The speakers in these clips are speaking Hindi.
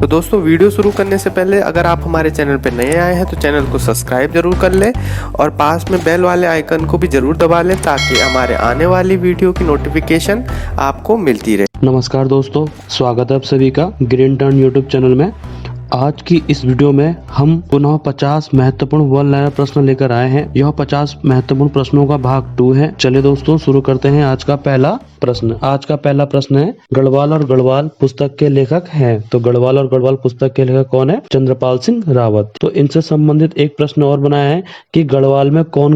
तो दोस्तों वीडियो शुरू करने से पहले अगर आप हमारे चैनल पर नए आए हैं तो चैनल को सब्सक्राइब जरूर कर लें और पास में बेल वाले आइकन को भी जरूर दबा लें ताकि हमारे आने वाली वीडियो की नोटिफिकेशन आपको मिलती रहे। नमस्कार दोस्तों, स्वागत है आप सभी का ग्रीन टर्न यूट्यूब चैनल में। आज की इस वीडियो में हम पुनः 50 महत्वपूर्ण वन लाइनर प्रश्न लेकर आए हैं। यह 50 महत्वपूर्ण प्रश्नों का भाग 2 है। चलिए दोस्तों शुरू करते हैं आज का पहला प्रश्न। आज का पहला प्रश्न है, गढ़वाल और गढ़वाल पुस्तक के लेखक हैं। तो गढ़वाल और गढ़वाल पुस्तक के लेखक कौन है? चंद्रपाल सिंह रावत। तो इनसे संबंधित एक प्रश्न और बनाया है कि गढ़वाल में कौन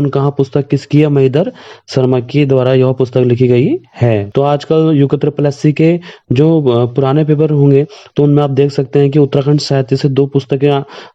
कहाँ पुस्तक किसकी है? महीधर शर्मा के द्वारा यह पुस्तक लिखी गई है। तो आजकल यूके ट्रिपल एससी के जो पुराने पेपर होंगे तो उनमें आप देख सकते हैं कि उत्तराखंड साहित्य से 2 पुस्तकें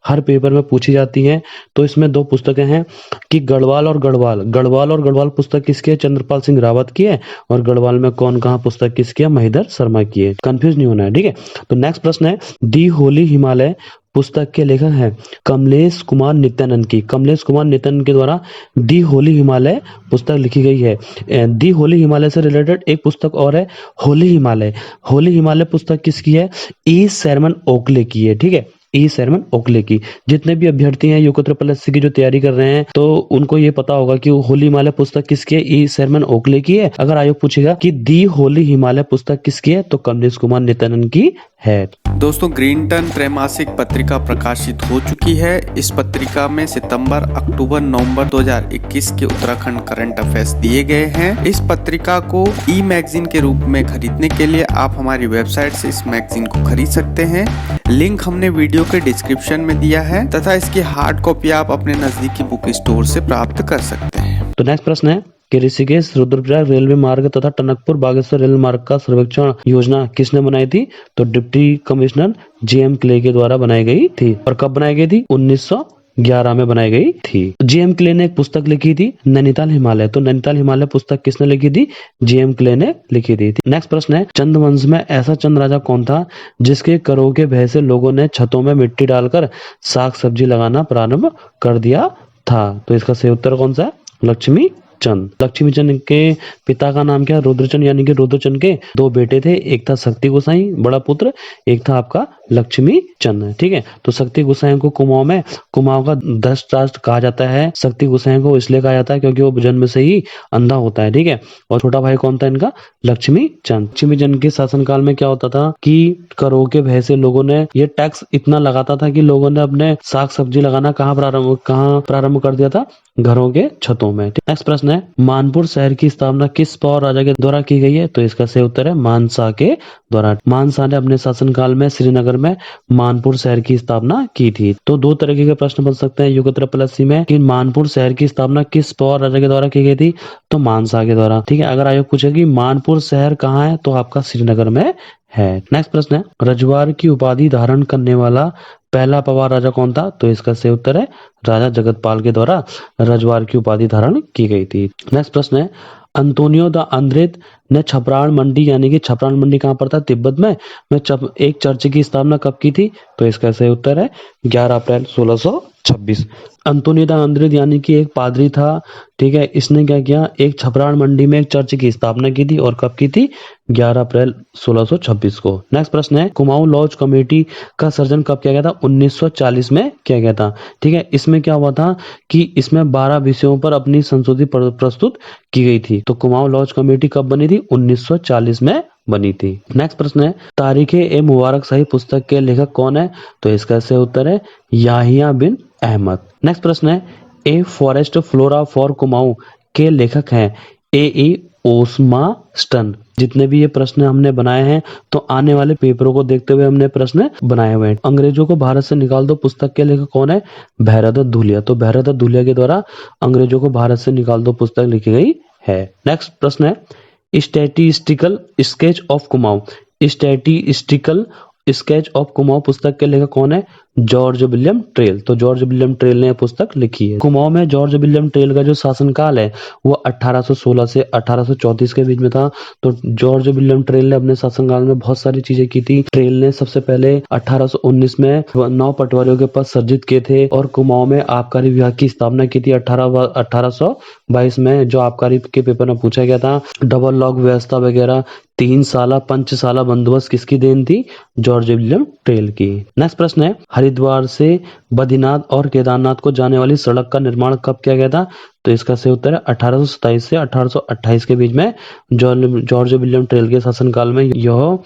हर पेपर में पूछी जाती हैं। तो इसमें 2 पुस्तकें हैं कि गढ़वाल और गढ़वाल पुस्तक किसकी है? चंद्रपाल सिंह रावत की है। और गढ़वाल में कौन कहाँ पुस्तक किसकी है? महीधर शर्मा की है। कंफ्यूज नहीं होना है, ठीक है। तो नेक्स्ट प्रश्न है, दी होली हिमालय पुस्तक के लेखक हैं कमलेश कुमार नित्यानंद की। कमलेश कुमार नित्यानंद के द्वारा दी होली हिमालय पुस्तक लिखी गई है। दी होली हिमालय से रिलेटेड एक पुस्तक और है, होली हिमालय पुस्तक किसकी है? ई शर्मन ओकले की है, ठीक है। ई शर्मन ओकले की। जितने भी अभ्यर्थी हैं यूके ट्रिपल एससी की जो तैयारी कर रहे हैं तो उनको ये पता होगा कि होली हिमालय पुस्तक किसकी है? ई शर्मन ओकले की है। अगर आयोग पूछेगा कि दी होली हिमालय पुस्तक किसकी है तो कमलेश कुमार नित्यानंद की है। दोस्तों ग्रीन टर्न त्रैमासिक पत्रिका प्रकाशित हो चुकी है। इस पत्रिका में सितंबर, अक्टूबर, नवंबर 2021 के उत्तराखंड करंट अफेयर्स दिए गए हैं। इस पत्रिका को ई मैगजीन के रूप में खरीदने के लिए आप हमारी वेबसाइट से इस मैगजीन को खरीद सकते हैं। लिंक हमने वीडियो के डिस्क्रिप्शन में दिया है तथा इसकी हार्ड कॉपी आप अपने नजदीकी बुक स्टोर से प्राप्त कर सकते हैं। तो नेक्स्ट प्रश्न है कि ऋषिकेश रुद्रप्रयाग रेलवे मार्ग तथा टनकपुर बागेश्वर रेल मार्ग का सर्वेक्षण योजना किसने बनाई थी? तो डिप्टी कमिश्नर जीएम क्ले के द्वारा बनाई गई थी। और कब बनाई गई थी? 1911 में बनाई गई थी। जीएम क्ले ने एक पुस्तक लिखी थी नैनीताल हिमालय। तो नैनीताल हिमालय पुस्तक किसने लिखी थी? जीएम क्ले ने लिखी थी। नेक्स्ट प्रश्न है, चंद वंश में ऐसा चंद राजा कौन था जिसके करों के भय से लोगों ने छतों में मिट्टी डालकर साग सब्जी लगाना प्रारंभ कर दिया था? तो इसका सही उत्तर कौन सा है? लक्ष्मी चंद के पिता का नाम क्या? रुद्रचंद। यानी कि रुद्रचंद के 2 बेटे थे, एक था शक्ति गोसाई बड़ा पुत्र, एक था आपका लक्ष्मी चंद, ठीक है। तो शक्ति गोसाई को कुमाऊं का धृष्ट राष्ट्र कहा जाता है। शक्ति गोसाई को इसलिए कहा जाता है क्योंकि वो जन्म से ही अंधा होता है, ठीक है। और छोटा भाई कौन था इनका? लक्ष्मी चंद के शासनकाल में क्या होता था कि करों के भय से लोगों ने ये टैक्स इतना लगाता था कि लोगों ने अपने साग सब्जी लगाना कहाँ प्रारंभ कर दिया था? घरों के छतों में। नेक्स्ट प्रश्न है, मानपुर शहर की स्थापना किस पौर राजा के द्वारा की गई है? तो इसका सही उत्तर है मानसा के द्वारा। मानसा ने अपने शासनकाल में श्रीनगर में मानपुर शहर की स्थापना की थी। तो 2 तरीके के प्रश्न बन सकते हैं यूके ट्रिपल एससी में कि मानपुर शहर की स्थापना किस पौर राजा के द्वारा की गई थी? तो मानसा के द्वारा, ठीक है। अगर आयोग पूछेगा कि मानपुर शहर कहाँ है तो आपका श्रीनगर में है। नेक्स्ट प्रश्न है, रजवार की उपाधि धारण करने वाला पहला पवार राजा कौन था? तो इसका सही उत्तर है राजा जगतपाल के द्वारा रजवार की उपाधि धारण की गई थी। नेक्स्ट प्रश्न है, अंतोनियो द अंद्रेत ने छपरान मंडी, यानी कि छपरान मंडी कहाँ पर था? तिब्बत में एक चर्च की स्थापना कब की थी? तो इसका सही उत्तर है 11 अप्रैल 1626। अंतोनियो द अंद्रेत यानी कि एक पादरी था, ठीक है। इसने क्या किया? एक छपरान मंडी में एक चर्च की स्थापना की थी। और कब की थी? 11 अप्रैल 1626 को। नेक्स्ट प्रश्न है, कुमाऊं लॉज कमेटी का सर्जन कब किया गया था? 1940 में किया गया था, ठीक है। इसमें क्या हुआ था कि इसमें 12 विषयों पर अपनी संशोधि प्रस्तुत की गई थी। तो कुमाऊं लॉज कमेटी कब बनी थी? 1940 में बनी थी। नेक्स्ट प्रश्न है, तारीखे ए मुबारक शाही पुस्तक के लेखक कौन है? तो इसका सही उत्तर है याहिया बिन अहमद। नेक्स्ट प्रश्न है, a forest flora for Kumaon के लेखक हैं ए ओस्मा स्टन। जितने भी ये प्रश्न हमने बनाए हैं तो आने वाले पेपरों को देखते हुए हमने प्रश्न बनाए हुए हैं। अंग्रेजों को भारत से निकाल दो पुस्तक के लेखक कौन है? भैरवदत्त धुलिया। तो भैरवदत्त धुलिया के द्वारा अंग्रेजों को भारत से निकाल दो पुस्तक लिखी गई है। नेक्स्ट प्रश्न है, statistical sketch of Kumaon. Statistical sketch of Kumaon पुस्तक के लेखक कौन है? George William trail. तो जॉर्ज विलियम ट्रेल ने यह पुस्तक लिखी है। कुमाऊं में जॉर्ज विलियम ट्रेल का जो शासनकाल है वो 1816 से 1834 के बीच में था। तो जॉर्ज विलियम ट्रेल ने अपने शासनकाल में बहुत सारी चीजें की थी। ट्रेल ने सबसे पहले 1819 में 9 पटवारियों के पद सर्जित किए थे और कुमाऊं में आबकारी विभाग की स्थापना की थी 1822 में, जो आबकारी के पेपर में पूछा गया था। डबल लॉक व्यवस्था वगैरह 3 साला पंचशाला बंदोबस्त किसकी देन थी? जॉर्ज विलियम ट्रेल की। नेक्स्ट प्रश्न है, हरिद्वार से बद्रीनाथ और केदारनाथ को जाने वाली सड़क का निर्माण कब किया गया था? तो इसका सही उत्तर है 1827 से 1828 के बीच में जॉर्ज विलियम ट्रेल के शासनकाल में यह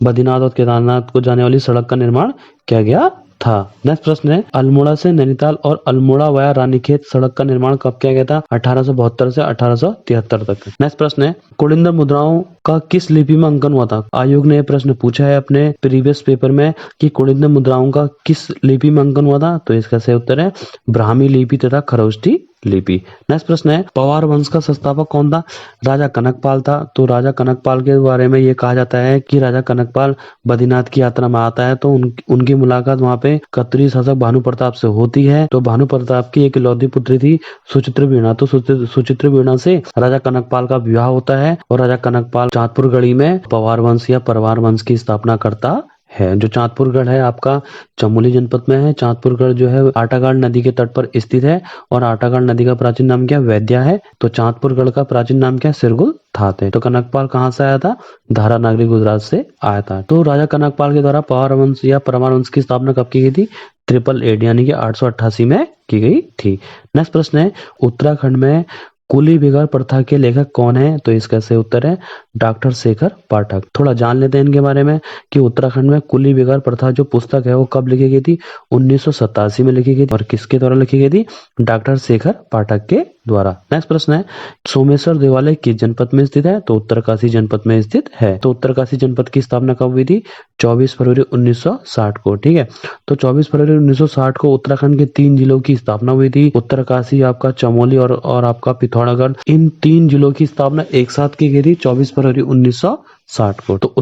बद्रीनाथ और केदारनाथ को जाने वाली सड़क का निर्माण किया गया था। नेक्स्ट प्रश्न है, अल्मोड़ा से नैनीताल और अल्मोड़ा वाया रानीखेत सड़क का निर्माण कब किया गया था? 1872 से 1873 तक। नेक्स्ट प्रश्न है, कुलिंदर मुद्राओं का किस लिपि में अंकन हुआ था? आयोग ने यह प्रश्न पूछा है अपने प्रीवियस पेपर में कि कुलिंदर मुद्राओं का किस लिपि में अंकन हुआ था? तो इसका सही उत्तर है ब्राह्मी लिपि तथा खरोष्ठी लिपि। नेक्स्ट प्रश्न है, पवार वंश का संस्थापक कौन था? राजा कनकपाल था। तो राजा कनकपाल के बारे में ये कहा जाता है कि राजा कनकपाल बद्रीनाथ की यात्रा में आता है तो उनकी मुलाकात वहां पे कत्यूरी शासक भानु प्रताप से होती है। तो भानु प्रताप की एक इकलौती पुत्री थी सुचित्र वीणा। तो सुचित्र वीणा से राजा कनकपाल का विवाह होता है और राजा कनकपाल चांदपुर गढ़ी में पवार वंश या परवार वंश की स्थापना करता है। जो चांदपुरगढ़ है आपका चमोली जनपद में है। चांदपुरगढ़ जो है आटागाड़ नदी के तट पर स्थित है और आटागाड़ नदी का प्राचीन नाम क्या? वैद्या है। तो चांदपुरगढ़ का प्राचीन नाम क्या? सिरगुल थात है। तो कनकपाल कहाँ से आया था? धारा नागरी गुजरात से आया था। तो राजा कनकपाल के द्वारा पवार वंश या परमार वंश की स्थापना कब की गई थी? 888 यानी कि 888 में की गई थी। नेक्स्ट प्रश्न है, उत्तराखंड में कुली बिगाड़ प्रथा के लेखक कौन है? तो इसका सही उत्तर है डॉक्टर शेखर पाठक। थोड़ा जान लेते हैं इनके बारे में कि उत्तराखंड में कुली बिगाड़ प्रथा जो पुस्तक है वो कब लिखी गई थी? 1987 में लिखी गई थी। और किसके द्वारा लिखी गई थी? डॉक्टर शेखर पाठक के द्वारा। नेक्स्ट प्रश्न है, सोमेश्वर देवालय किस जनपद में स्थित है? तो उत्तरकाशी जनपद में स्थित है। तो उत्तरकाशी जनपद की स्थापना कब हुई थी? 24 फरवरी 1960 को। ठीक है, तो 24 फरवरी 1960 को उत्तराखंड के 3 जिलों की स्थापना हुई थी। उत्तरकाशी, आपका चमोली और आपका पिथौरागढ़, इन 3 जिलों की स्थापना एक साथ की गई थी 24 फरवरी 1960 को। तो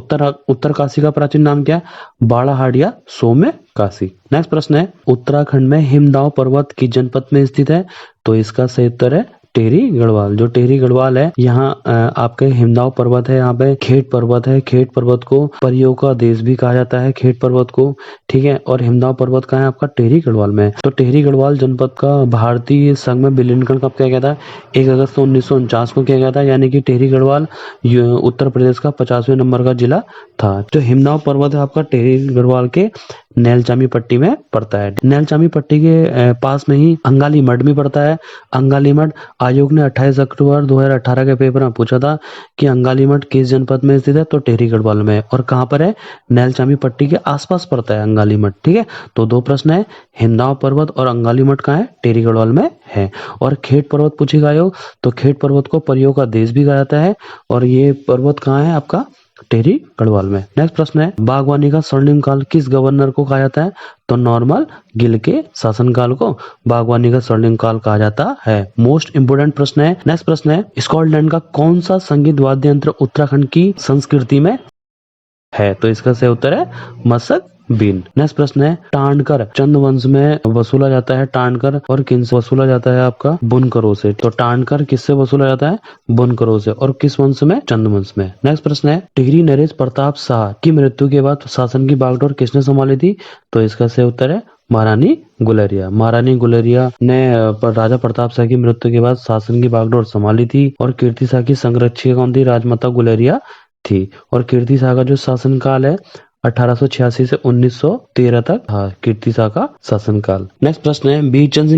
उत्तरकाशी का प्राचीन नाम क्या है? बाड़ाहाडिया सोम्य काशी। नेक्स्ट प्रश्न है, उत्तराखंड में हिमदाव पर्वत किस जनपद में स्थित है? तो इसका सही उत्तर है टेहरी गढ़वाल। जो टेहरी गढ़वाल है यहाँ आपके हिमदाव पर्वत है, यहाँ पे खेट पर्वत है। खेट पर्वत को परियों का देश भी कहा जाता है, खेट पर्वत को। ठीक है, और हिमदाव पर्वत कहाँ है? आपका टेहरी गढ़वाल में। तो टेहरी गढ़वाल जनपद का भारतीय संघ में विलीनीकरण कब किया गया था? 1 अगस्त 1949 को किया गया था। यानी कि टेहरी गढ़वाल उत्तर प्रदेश का 50वें नंबर का जिला था। जो हिमदाव पर्वत है आपका टेहरी गढ़वाल के नैलचामी पट्टी में पड़ता है। नैलचामी पट्टी के पास में ही अंगाली मठ भी पड़ता है। अंगाली मठ, आयोग ने 28 अक्टूबर 2018 के पेपर में पूछा था कि अंगाली मठ किस जनपद में स्थित है? तो टेहरी गढ़वाल में। और कहाँ पर है? नैलचामी पट्टी के आसपास पड़ता है अंगाली मठ। ठीक है, तो 2 प्रश्न है, हिमदाव पर्वत और अंगाली मठ कहाँ है? टेहरी गढ़वाल में है। और खेट पर्वत पूछेगा आयोग, तो खेट पर्वत को परियों का देश भी कहा जाता है और ये पर्वत कहाँ है? आपका टेहरी गढ़वाल में। नेक्स्ट प्रश्न है, बागवानी का स्वर्णिम काल किस गवर्नर को कहा जाता है? तो नॉर्मल गिल के शासनकाल को बागवानी का स्वर्णिम काल कहा जाता है। मोस्ट इंपोर्टेंट प्रश्न है। नेक्स्ट प्रश्न है, स्कॉटलैंड का कौन सा संगीत वाद्य यंत्र उत्तराखंड की संस्कृति में है? तो इसका सही उत्तर है मसक बीन। नेक्स्ट प्रश्न है, टांडकर चंद वंश में वसूला जाता है। टांडकर और किनसे वसूला जाता है? आपका बुनकरों से। तो टांडकर किससे वसूला जाता है? बुनकरों से। और किस वंश में? चंद वंश में। नेक्स्ट प्रश्न है, टिहरी नरेश प्रताप शाह की मृत्यु के बाद शासन की बागडोर किसने संभाली थी? तो इसका सही उत्तर है महारानी गुलेरिया। महारानी गुलेरिया ने राजा प्रताप शाह की मृत्यु के बाद शासन की बागडोर संभाली थी। और कीर्ति शाह की संरक्षिका कौन थी? राजमाता गुलेरिया थी। और कीर्ति शाह का जो शासनकाल है 1886 से 1913 तक था कीर्ति शाह का शासनकाल। नेक्स्ट प्रश्न है, वीर चंद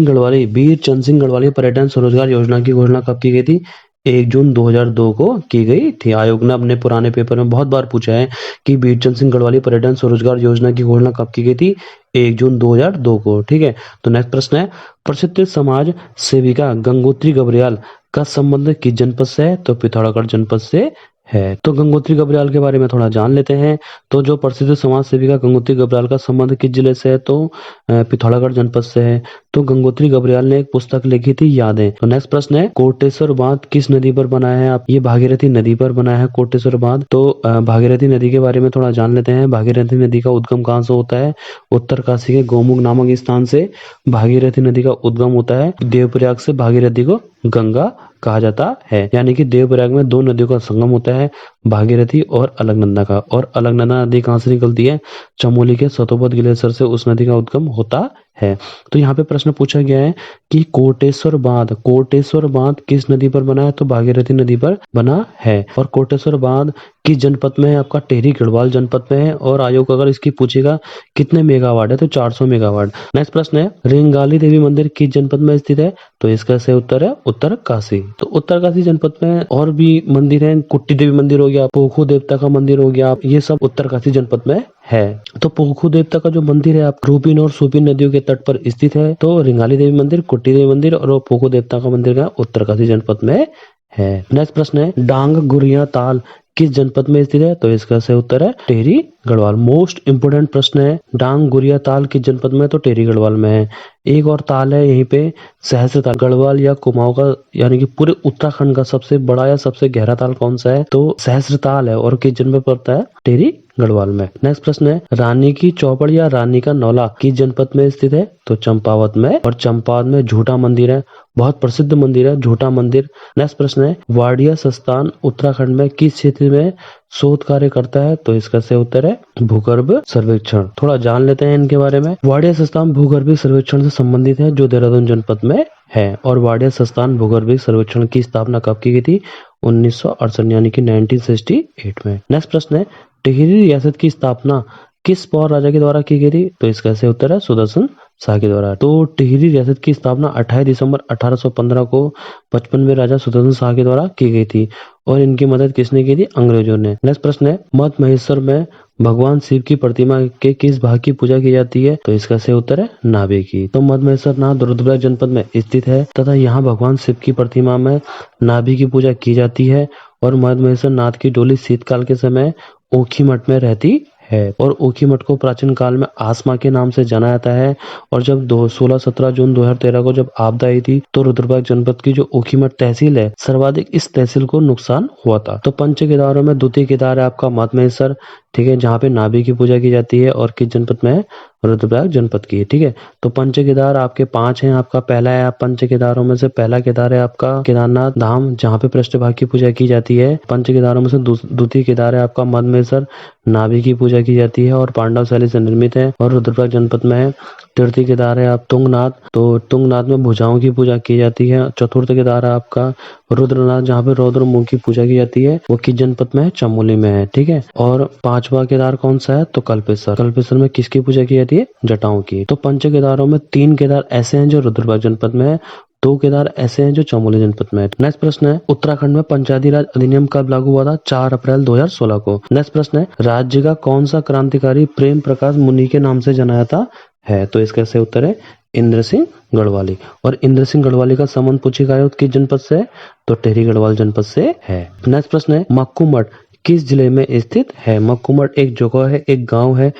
सिंह गढ़वाली पर्यटन स्वरोजगार योजना की घोषणा कब की गई थी? 1 जून 2002 को की गई थी। आयोग ने अपने पुराने पेपर में बहुत बार पूछा है कि वीर चंद सिंह गढ़वाली पर्यटन स्वरोजगार योजना की घोषणा कब की गई थी? 1 जून 2002 को। ठीक है, तो नेक्स्ट प्रश्न है, प्रसिद्ध समाज सेविका गंगोत्री गबरियाल का संबंध किस जनपद से है? तो पिथौरागढ़ जनपद से है। तो गंगोत्री घड़ियाल के बारे में थोड़ा जान लेते हैं। तो जो प्रसिद्ध समाज सेविका गंगोत्री घड़ियाल का संबंध किस जिले से है, तो पिथौरागढ़ जनपद से है। तो गंगोत्री घड़ियाल ने एक पुस्तक लिखी थी, यादें। तो नेक्स्ट प्रश्न है, कोटेश्वर बांध किस नदी पर बना है? आप ये भागीरथी नदी पर बना है कोटेश्वर बांध। तो भागीरथी नदी के बारे में थोड़ा जान लेते हैं। भागीरथी नदी का उद्गम कहाँ से होता है? उत्तरकाशी के गौमुख नामक स्थान से भागीरथी नदी का उद्गम होता है। देवप्रयाग से भागीरथी को गंगा कहा जाता है, यानी कि देवप्रयाग में दो नदियों का संगम होता है, भागीरथी और अलकनंदा का। और अलकनंदा नदी कहाँ से निकलती है? चमोली के सतोपत ग्लेशियर से उस नदी का उद्गम होता है। तो यहाँ पे प्रश्न पूछा गया है कि कोटेश्वर बांध किस नदी पर बना है? तो भागीरथी नदी पर बना है। और कोटेश्वर बांध किस जनपद में है? आपका टिहरी गढ़वाल जनपद में है। और आयोग अगर इसकी पूछेगा कितने मेगावाट है, तो 400 मेगावाट। नेक्स्ट प्रश्न है, रेंगाली देवी मंदिर किस जनपद में स्थित है? तो इसका सही उत्तर है उत्तरकाशी। तो उत्तरकाशी जनपद में और भी मंदिर हैं, कुट्टी देवी मंदिर हो गया, पोखू देवता का मंदिर हो गया, ये सब उत्तरकाशी जनपद में है। तो पोखू देवता का जो मंदिर है आप रूपिन और सुपिन नदियों के तट पर स्थित है। तो रेंगाली देवी मंदिर, कुट्टी देवी मंदिर और पोखू देवता का मंदिर का उत्तरकाशी जनपद में है। नेक्स्ट प्रश्न है, डांग गुरिया ताल किस जनपद में स्थित है? तो इसका सही उत्तर है टिहरी गढ़वाल। मोस्ट इंपोर्टेंट प्रश्न है, डांग गुरिया ताल किस जनपद में? तो टिहरी गढ़वाल में है। एक और ताल है यहीं पे सहस्त्र ताल, गढ़वाल या कुमाऊं का, यानी कि पूरे उत्तराखंड का सबसे बड़ा या सबसे गहरा ताल कौन सा है? तो सहस्त्र ताल है। और किस जनपद पड़ता है? टिहरी गढ़वाल में। नेक्स्ट प्रश्न है, रानी की चौपड़ या रानी का नौला किस जनपद में स्थित है? तो चंपावत में। और चंपावत में झूठा मंदिर है, बहुत प्रसिद्ध मंदिर है झूठा मंदिर। नेक्स्ट प्रश्न है, वाडिया संस्थान उत्तराखंड में किस क्षेत्र में शोध कार्य करता है? तो इसका सही उत्तर है भूगर्भ सर्वेक्षण। थोड़ा जान लेते हैं इनके बारे में। वाडिया संस्थान भूगर्भीय सर्वेक्षण से संबंधित है, जो देहरादून जनपद में है। और वाडिया संस्थान भूगर्भीय सर्वेक्षण की स्थापना कब की गई थी? 1968 यानी कि 1968 में। नेक्स्ट प्रश्न है, टिहरी रियासत की स्थापना किस पौर राजा के द्वारा की गई थी? तो इसका सही उत्तर है सुदर्शन शाह के द्वारा। तो टिहरी रियासत की स्थापना 28 दिसंबर 1815 को 55वें राजा सुदर्शन शाह के द्वारा की गई थी। और इनकी मदद किसने की थी? अंग्रेजों ने। नेक्स्ट प्रश्न है, मठ महेश्वर में भगवान शिव की प्रतिमा के किस भाग की पूजा की जाती है? तो इसका सही उत्तर है नाभि की। तो मठ महेश्वर नाथ रुद्रप्रयाग जनपद में स्थित है तथा यहाँ भगवान शिव की प्रतिमा में नाभि की पूजा की जाती है। और मठ महेश्वर नाथ की डोली शीतकाल के समय ओखी मठ में रहती है। और ओखी मठ को प्राचीन काल में आसमा के नाम से जाना जाता है। और जब 16-17 जून 2013 को जब आपदा आई थी, तो रुद्रप्रयाग जनपद की जो ओखी मठ तहसील है, सर्वाधिक इस तहसील को नुकसान हुआ था। तो पंच केदारों में द्वितीय केदार है आपका मठ महेश्वर, ठीक है, जहाँ पे नाभि की पूजा की जाती है। और किस जनपद में है? रुद्रप्रयाग जनपद की, ठीक है। तो पंच केदार आपके 5 हैं। आपका पहला है, आप पंच केदारों में से पहला केदार है आपका केदारनाथ धाम, जहाँ पे पृष्ठभाग की पूजा की जाती है। पंच केदारों में से द्वितीय केदार है आपका मठ महेश्वर, नाभि की पूजा की जाती है और पांडव शैली से निर्मित है और रुद्रप्रयाग जनपद में है। तृतीय केदार है आप तुंगनाथ, तो तुंगनाथ में भुजाओं की पूजा की जाती है। चतुर्थ केदार है आपका रुद्रनाथ, जहाँ पे रौद्र मुंह की पूजा की जाती है, वो किस जनपद में है? चमोली में है, ठीक है। और पांचवा केदार कौन सा है? तो कल्पेश्वर। कल्पेश्वर में किसकी पूजा की जाती है? जटाओं की। तो पंच केदारों में 3 केदार ऐसे हैं जो रुद्रप्रयाग जनपद में है, 2 केदार ऐसे हैं जो चमोली जनपद में है। नेक्स्ट प्रश्न है, उत्तराखंड में पंचायती राज अधिनियम कब लागू हुआ था? 4 अप्रैल 2016 को। नेक्स्ट प्रश्न है, राज्य का कौन सा क्रांतिकारी प्रेम प्रकाश मुनि के नाम से जाना जाता है? तो इसका सही उत्तर है इंद्र सिंह गढ़वाली। और इंद्र सिंह गढ़वाली का संबंध पूछेगा किस जनपद से? तो टिहरी गढ़वाल जनपद से है। नेक्स्ट प्रश्न है, मक्कू मठ किस जिले में स्थित है? मक्कू मठ एक जगह है, एक गांव है।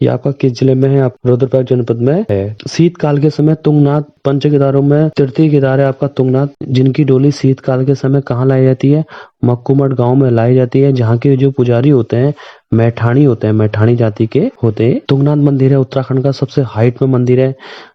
ये आपका किस जिले में है? आप रुद्रप्रयाग जनपद में है। शीतकाल के समय तुंगनाथ पंच केदारों में तृतीय केदार है आपका तुंगनाथ, जिनकी डोली शीतकाल के समय कहाँ लाई जाती है? मक्कू मठ गाँव में लाई जाती है, जहाँ के जो पुजारी होते हैं मैठाणी होते हैं, मैठाणी जाति के होते हैं। तुंगनाथ मंदिर है उत्तराखंड का सबसे हाइट में मंदिर है,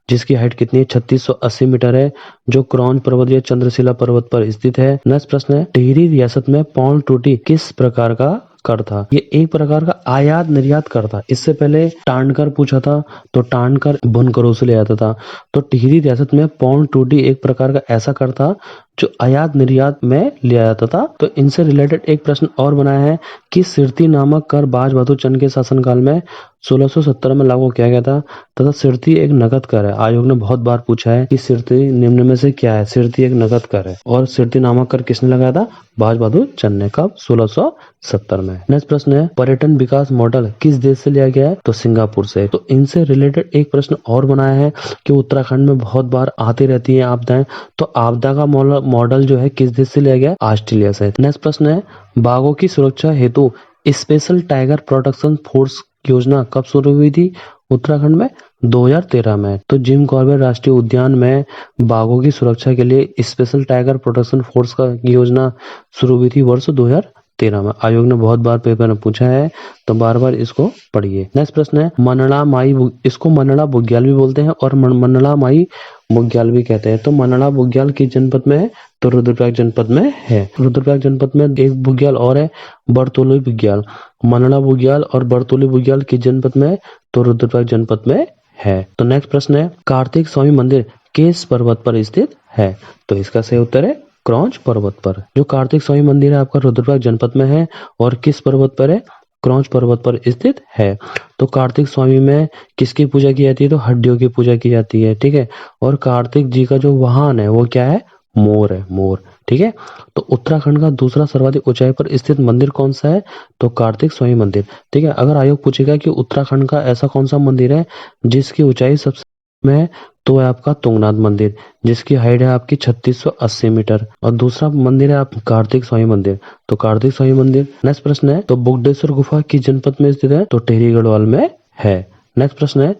जिसकी हाइट कितनी है? 3680 मीटर है, जो क्रॉन्च पर्वत या चंद्रशिला पर्वत पर स्थित है। नेक्स्ट प्रश्न है, टिहरी रियासत में पौंड टूटी किस प्रकार का कर था? ये एक प्रकार का आयात निर्यात कर था। इससे पहले टांडकर पूछा था, तो टांडकर बुनकरों से ले आता था। तो टिहरी रियासत में पौंड टूटी एक प्रकार का ऐसा कर था जो आयात निर्यात में ले जाता था। तो इनसे रिलेटेड एक प्रश्न और बनाया है कि सिरती नामक कर बाज बहादुर चंद के शासनकाल में 1670 में लागू किया गया था तथा सिरती एक नगद कर है। आयोग ने बहुत बार पूछा है कि सिरती निम्न में से क्या है? सिरती एक नगद कर है। और सिरती नामक कर किसने लगाया था? बाज बहादुर चंद ने। कब? 1670 में। नेक्स्ट प्रश्न है, पर्यटन विकास मॉडल किस देश से लिया गया है? तो सिंगापुर से। तो इनसे रिलेटेड एक प्रश्न और बनाया है कि उत्तराखंड में बहुत बार आती रहती है आपदाएं, तो आपदा का मॉडल जो है किस देश से लिया गया? ऑस्ट्रेलिया से। नेक्स्ट प्रश्न है, बाघों की सुरक्षा हेतु स्पेशल टाइगर प्रोटेक्शन फोर्स योजना कब शुरू हुई थी? उत्तराखंड में 2013 में। तो जिम कॉर्बेट राष्ट्रीय उद्यान में बाघों की सुरक्षा के लिए स्पेशल टाइगर प्रोटेक्शन फोर्स का योजना शुरू हुई थी वर्ष 2013 में। आयोग ने बहुत बार पेपर में पूछा है, तो बार बार इसको पढ़िए। नेक्स्ट प्रश्न है, मनड़ा माई, इसको मनड़ा बुग्याल भी बोलते हैं और मनड़ा माई बुग्याल भी कहते हैं। तो मनड़ा बुग्याल किस जनपद में है? तो रुद्रप्रयाग जनपद में है। रुद्रप्रयाग जनपद में एक बुग्याल और है, बरतोली बुग्याल। मनड़ा बुग्याल और बरतोली बुग्याल किस जनपद में है? तो रुद्रप्रयाग जनपद में है। तो नेक्स्ट प्रश्न है, कार्तिक स्वामी मंदिर किस पर्वत पर स्थित है? तो इसका सही उत्तर है क्रौंच पर्वत पर। जो कार्तिक स्वामी मंदिर है आपका रुद्रप्रयाग जनपद में है और किस पर्वत पर है? क्रौंच पर्वत पर स्थित है। तो कार्तिक स्वामी में किसकी पूजा की जाती है? तो हड्डियों की पूजा की जाती है, ठीक है। और कार्तिक जी का जो वाहन है वो क्या है? मोर है, मोर, ठीक है। तो उत्तराखंड का दूसरा सर्वाधिक ऊंचाई पर स्थित मंदिर कौन सा है? तो कार्तिक स्वामी मंदिर, ठीक है। अगर आयोग पूछेगा कि उत्तराखंड का ऐसा कौन सा मंदिर है जिसकी ऊंचाई सबसे में है, तो है आपका तुंगनाथ मंदिर, जिसकी हाइट है आपकी 3680 मीटर। और दूसरा मंदिर है आप कार्तिक स्वामी मंदिर, तो कार्तिक स्वामी मंदिर। नेक्स्ट प्रश्न है, तो बुगडेश्वर गुफा किस जनपद में स्थित है? तो टिहरी गढ़वाल में है। नेक्स्ट प्रश्न है,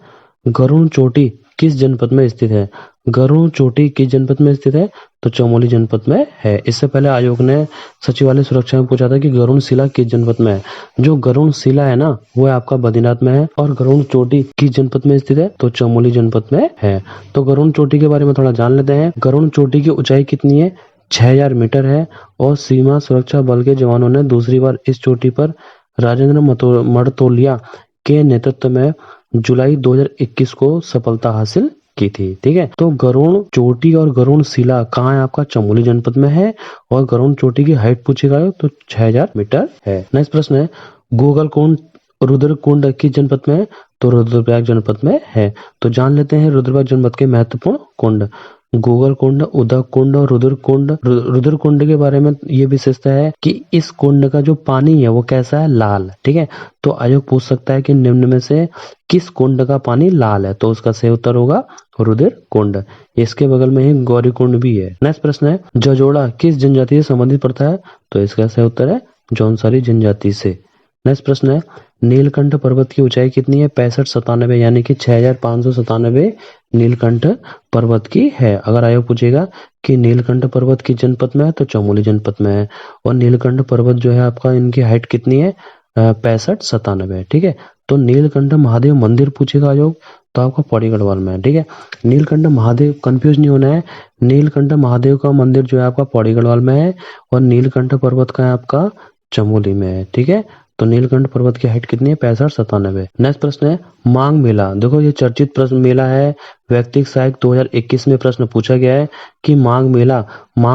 गरुड़ चोटी किस जनपद में स्थित है? गरुड़ चोटी किस जनपद में स्थित है? तो चमोली जनपद में है। इससे पहले आयोग ने सचिवालय सुरक्षा में पूछा था कि गरुड़ शिला किस जनपद में है। जो गरुड़ शिला है ना, वो आपका बद्रीनाथ में है। और गरुड़ चोटी किस जनपद में स्थित है? तो चमोली जनपद में है। तो गरुड़ चोटी के बारे में थोड़ा जान लेते हैं। गरुड़ चोटी की ऊंचाई कितनी है? 6000 मीटर है। और सीमा सुरक्षा बल के जवानों ने दूसरी बार इस चोटी पर राजेंद्र मर्तोलिया के नेतृत्व में जुलाई 2021 को सफलता हासिल की थी, ठीक है। तो गरुड़ चोटी और गरुड़ शिला कहाँ है? आपका चमोली जनपद में है। और गरुड़ चोटी की हाइट पूछेगा तो 6000 मीटर है। नेक्स्ट प्रश्न है, गूगल कुंड रुद्रकुंड किस जनपद में है? तो रुद्रप्रयाग जनपद में है। तो जान लेते हैं रुद्रप्रयाग जनपद के महत्वपूर्ण कुंड, गूगल कुंड, उदक कुंड और रुद्रकुंड। रुद्रकुंड के बारे में ये विशेषता है कि इस कुंड का जो पानी है वो कैसा है? लाल, ठीक है। तो आयोग पूछ सकता है कि निम्न में से किस कुंड का पानी लाल है? तो उसका सही उत्तर होगा रुद्रकुंड। इसके बगल में ही गौरी कुंड भी है। नेक्स्ट प्रश्न है, जजोड़ा किस जनजाति से संबंधित प्रथा है? तो इसका सही उत्तर है जौनसारी जनजाति से। नेक्स्ट प्रश्न है, नीलकंठ पर्वत की ऊंचाई कितनी है? 6597, यानी कि 6597 नीलकंठ पर्वत की है। अगर आयोग पूछेगा कि नीलकंठ पर्वत किस जनपद में है? तो चमोली जनपद में है। और नीलकंठ पर्वत जो है आपका, इनकी हाइट कितनी है? 6597, ठीक है। तो नीलकंठ महादेव मंदिर पूछेगा आयोग, तो आपका पौड़ी गढ़वाल में है, ठीक है। नीलकंठ महादेव, कंफ्यूज नहीं होना है, नीलकंठ महादेव का मंदिर जो है आपका पौड़ी गढ़वाल में है। और नीलकंठ पर्वत का है आपका चमोली में है, ठीक है। तो नीलकंठ पर्वत की हाइट कितनी है? 6597। नेक्स्ट प्रश्न है, मांग मेला। देखो ये चर्चित प्रश्न मेला है, व्यक्तिक साहित्य 2021 में प्रश्न पूछा गया है कि मांग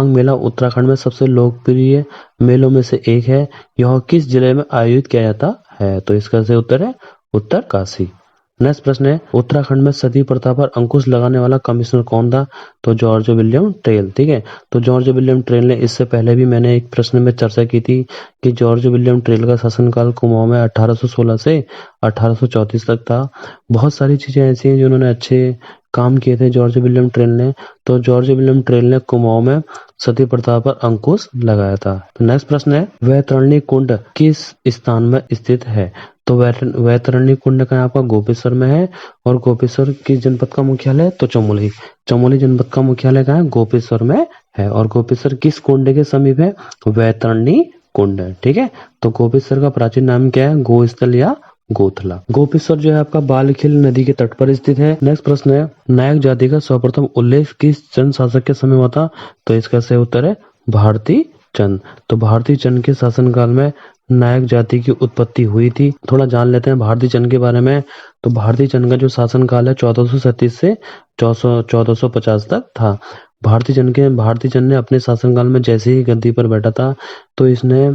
मेला उत्तराखंड में सबसे लोकप्रिय मेलों में से एक है। यह किस जिले में आयोजित किया जाता है? तो इसका सही उत्तर है उत्तरकाशी। नेक्स्ट प्रश्न है, उत्तराखंड में सती प्रथा पर अंकुश लगाने वाला कमिश्नर कौन था? तो जॉर्ज विलियम ट्रेल, ठीक है। तो जॉर्ज विलियम ट्रेल ने, इससे पहले भी मैंने एक प्रश्न में चर्चा की थी कि जॉर्ज विलियम ट्रेल का शासनकाल कुमाऊं में 1816 से 1834 तक था। बहुत सारी चीजें ऐसी हैं जिन्होंने अच्छे काम किए थे जॉर्ज विलियम ट्रेल ने। तो जॉर्ज विलियम ट्रेल ने कुमाऊं में सती प्रथा पर अंकुश लगाया था। तो नेक्स्ट प्रश्न है, वैतरणी कुंड किस स्थान में स्थित है? तो वैतरणी कुंड का आपका गोपेश्वर में है। और गोपेश्वर किस जनपद का मुख्यालय है? तो चमोली जनपद का मुख्यालय कहाँ है? गोपेश्वर में है। और गोपेश्वर किस कुंड के समीप है? वैतरणी कुंड, ठीक है। तो गोपेश्वर का प्राचीन नाम क्या है? गोस्थल या गोथला। गोपेश्वर जो है आपका बालखिल नदी के तट पर स्थित है। नेक्स्ट प्रश्न है, नायक जाति का सर्वप्रथम उल्लेख किस चंद शासक के समय हुआ था? तो इसका सही उत्तर है भारती चंद। तो भारती चंद के शासनकाल में नायक जाति की उत्पत्ति हुई थी। थोड़ा जान लेते हैं भारती चंद के बारे में। तो भारती चंद का जो शासनकाल है 1437 से 1450 तक था। भारती चंद ने अपने शासनकाल में जैसे ही गद्दी पर बैठा था, तो इसने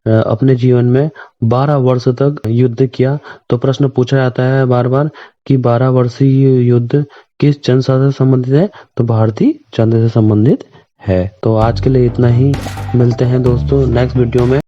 अपने जीवन में 12 वर्ष तक युद्ध किया। तो प्रश्न पूछा जाता है बार बार कि 12 वर्षीय युद्ध किस चंद शासक से संबंधित है? तो भारती चंद से संबंधित है। तो आज के लिए इतना ही, मिलते हैं दोस्तों नेक्स्ट वीडियो में।